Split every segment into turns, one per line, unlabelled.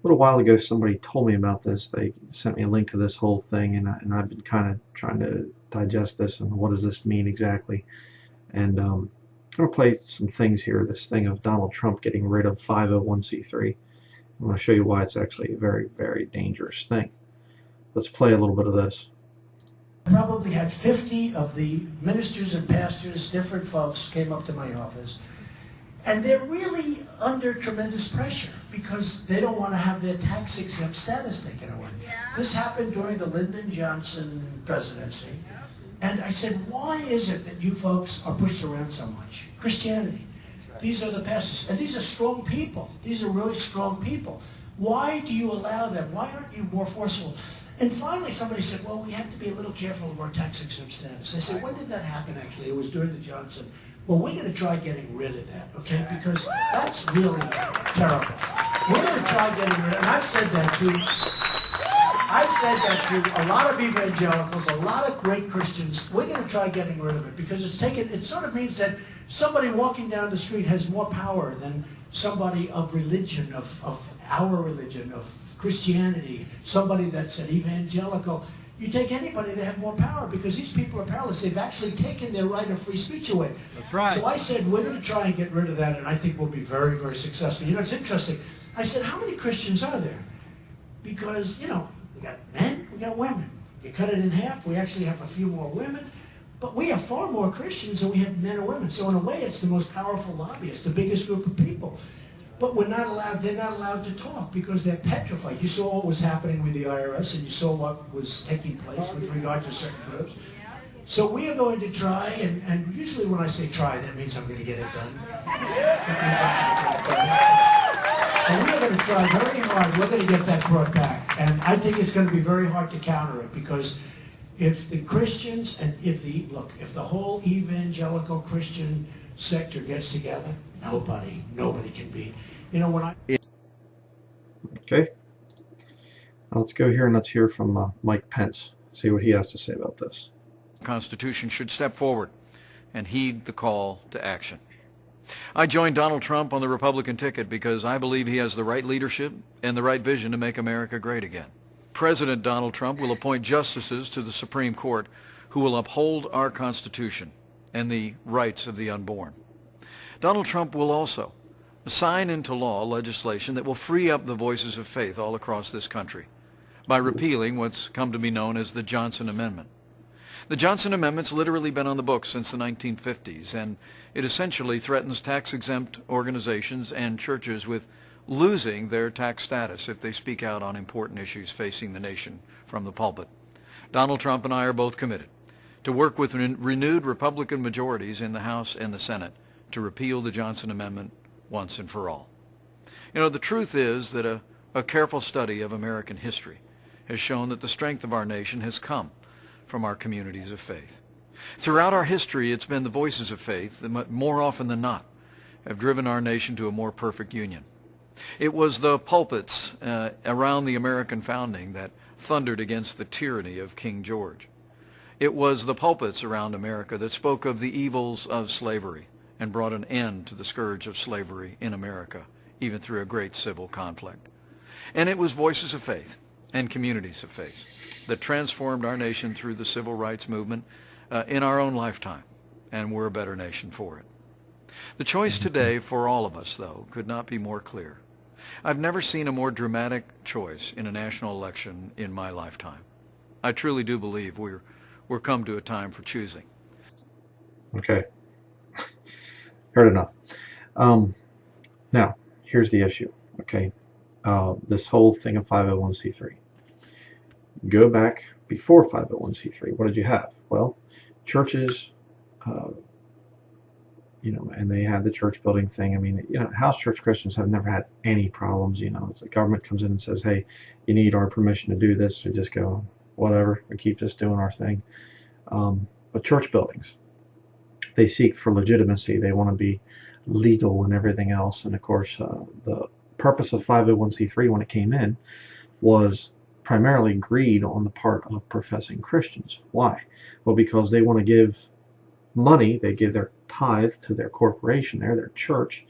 little while ago, somebody told me about this. They sent me a link to this whole thing, and I've been kind of trying to digest this and what does this mean exactly. And I'm going to play some things here. This thing of Donald Trump getting rid of 501c3. I'm going to show you why it's actually a very, very dangerous thing. Let's play a little bit of this.
Probably had 50 of the ministers and pastors, different folks, came up to my office. And they're really under tremendous pressure because they don't want to have their tax exempt status taken away. This happened during the Lyndon Johnson presidency. And I said, why is it that you folks are pushed around so much? Christianity. These are the pastors. And these are strong people. These are really strong people. Why do you allow them? Why aren't you more forceful? And finally somebody said, well, we have to be a little careful of our tax exempt status. I said, when did that happen actually? It was during the Johnson. Well, we're going to try getting rid of that, okay? Because that's really terrible. We're going to try getting rid of it. And I've said that to a lot of evangelicals, a lot of great Christians. We're going to try getting rid of it because it sort of means that somebody walking down the street has more power than somebody of religion, of our religion, of Christianity, somebody that's an evangelical. You take anybody, they have more power because these people are powerless. They've actually taken their right of free speech away.
That's right.
So I said, we're going to try and get rid of that, and I think we'll be very, very successful. You know, it's interesting. I said, how many Christians are there? Because, you know, we got men, we got women. You cut it in half, we actually have a few more women. But we have far more Christians than we have men or women. So in a way, it's the most powerful lobby. It's the biggest group of people. But they're not allowed to talk because they're petrified. You saw what was happening with the IRS and you saw what was taking place with regard to certain groups. So we are going to try, and usually when I say try, that means I'm going to get it done. And we are going to try very hard. We're going to get that brought back. And I think it's going to be very hard to counter it because if the Christians and if the whole evangelical Christian sector gets together, nobody can beat. You know, when I...
Okay. Now let's go here and let's hear from Mike Pence, see what he has to say about this.
The Constitution should step forward and heed the call to action. I joined Donald Trump on the Republican ticket because I believe he has the right leadership and the right vision to make America great again. President Donald Trump will appoint justices to the Supreme Court who will uphold our Constitution and the rights of the unborn. Donald Trump will also sign into law legislation that will free up the voices of faith all across this country by repealing what's come to be known as the Johnson Amendment. The Johnson Amendment's literally been on the books since the 1950s, and it essentially threatens tax-exempt organizations and churches with losing their tax status if they speak out on important issues facing the nation from the pulpit. Donald Trump and I are both committed to work with renewed Republican majorities in the House and the Senate to repeal the Johnson Amendment once and for all. You know, the truth is that a careful study of American history has shown that the strength of our nation has come from our communities of faith. Throughout our history, it's been the voices of faith that more often than not have driven our nation to a more perfect union. It was the pulpits around the American founding that thundered against the tyranny of King George. It was the pulpits around America that spoke of the evils of slavery and brought an end to the scourge of slavery in America, even through a great civil conflict. And it was voices of faith and communities of faith that transformed our nation through the civil rights movement in our own lifetime, and we're a better nation for it. The choice today for all of us, though, could not be more clear. I've never seen a more dramatic choice in a national election in my lifetime. I truly do believe we're come to a time for choosing.
Okay. Heard enough. Now, here's the issue, okay? This whole thing of 501c3. Go back before 501c3. What did you have? Well, churches, you know, and they had the church building thing. I mean, you know, house church Christians have never had any problems. You know, it's the government comes in and says, hey, you need our permission to do this. We just go, whatever, we keep just doing our thing. But church buildings, they seek for legitimacy. They want to be legal and everything else. And of course, the purpose of 501c3 when it came in was primarily greed on the part of professing Christians. Why? Well, because they want to give money, they give their tithe to their corporation, their church,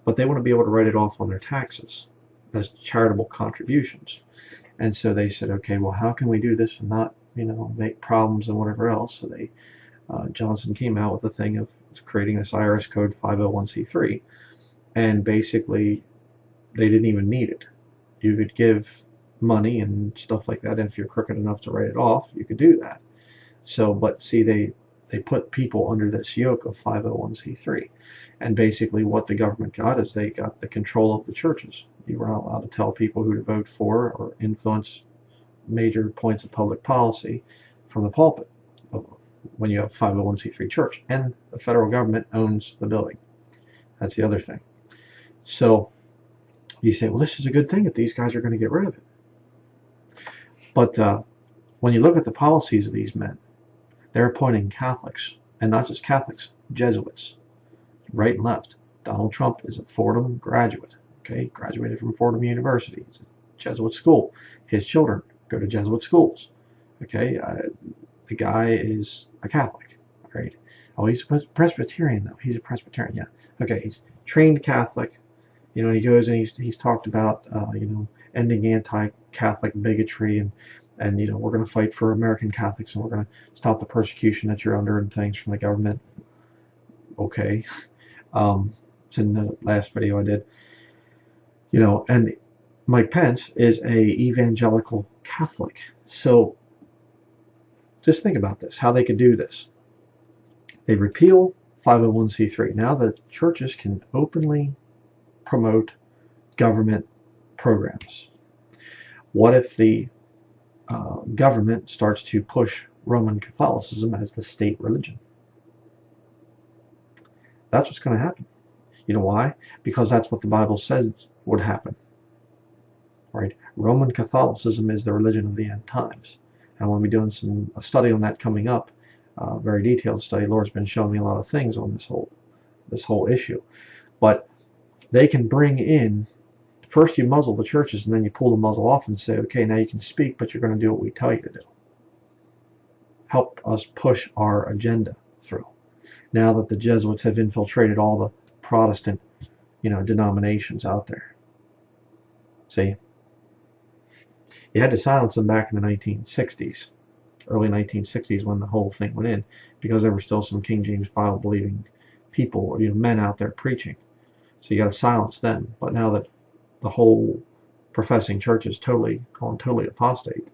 but they want to be able to write it off on their taxes. as charitable contributions. And so they said, okay, well, how can we do this and not, make problems and whatever else? So Johnson came out with the thing of creating this IRS code 501c3, and basically they didn't even need it. You could give money and stuff like that, and if you're crooked enough to write it off, you could do that. So, but see, they put people under this yoke of 501c3, and basically what the government got is they got the control of the churches. You were not allowed to tell people who to vote for or influence major points of public policy from the pulpit when you have a 501c3 church, and the federal government owns the building. That's the other thing. So you say, well, this is a good thing that these guys are going to get rid of it. But when you look at the policies of these men, they're appointing Catholics, and not just Catholics, Jesuits, right and left. Donald Trump is a Fordham graduate, okay, graduated from Fordham University. It's a Jesuit school. His children go to Jesuit schools, okay. The guy is a Catholic, right? Oh, he's a Presbyterian, though. He's a Presbyterian, yeah. Okay, he's trained Catholic. He goes and he's talked about, ending anti-Catholic bigotry, and we're going to fight for American Catholics, and we're going to stop the persecution that you're under and things from the government. Okay. It's in the last video I did. And Mike Pence is a evangelical Catholic. So just think about this, how they could do this. They repeal 501c3. Now the churches can openly promote government programs. What if the government starts to push Roman Catholicism as the state religion? That's what's going to happen. You know why? Because that's what the Bible says would happen. Right? Roman Catholicism is the religion of the end times. And I'm going to be doing a study on that coming up, very detailed study. Lord's been showing me a lot of things on this whole issue. But they can bring in, first you muzzle the churches, and then you pull the muzzle off and say, okay, now you can speak, but you're going to do what we tell you to do. Help us push our agenda through. Now that the Jesuits have infiltrated all the Protestant, denominations out there. See? You had to silence them back in the 1960s, early 1960s, when the whole thing went in, because there were still some King James Bible believing people, men out there preaching. So you got to silence them. But now that the whole professing church is gone totally apostate,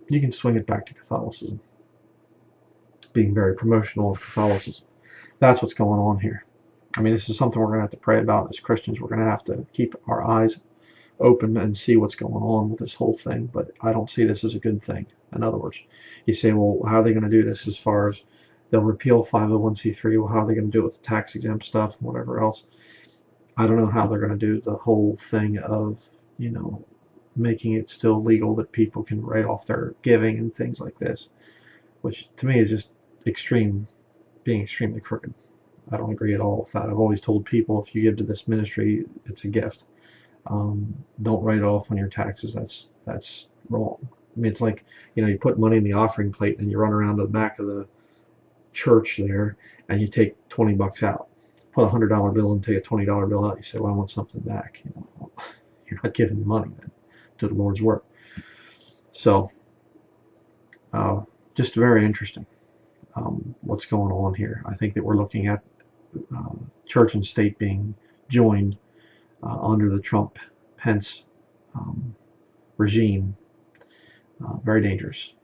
you can swing it back to Catholicism, being very promotional of Catholicism. That's what's going on here. I mean, this is something we're going to have to pray about as Christians. We're going to have to keep our eyes open and see what's going on with this whole thing. But I don't see this as a good thing. In other words, you say, well, how are they going to do this as far as they'll repeal 501c3? Well, how are they going to do it with the tax exempt stuff and whatever else? I don't know how they're going to do the whole thing of, making it still legal that people can write off their giving and things like this, which to me is just being extremely crooked. I don't agree at all with that. I've always told people, if you give to this ministry, it's a gift. Don't write it off on your taxes. That's wrong. I mean, it's like, you put money in the offering plate and you run around to the back of the church there and you take $20 out. Put a $100 bill and take a $20 bill out. You say, well, I want something back. You're not giving money then to the Lord's work. So, just very interesting what's going on here. I think that we're looking at church and state being joined under the Trump-Pence regime. Very dangerous.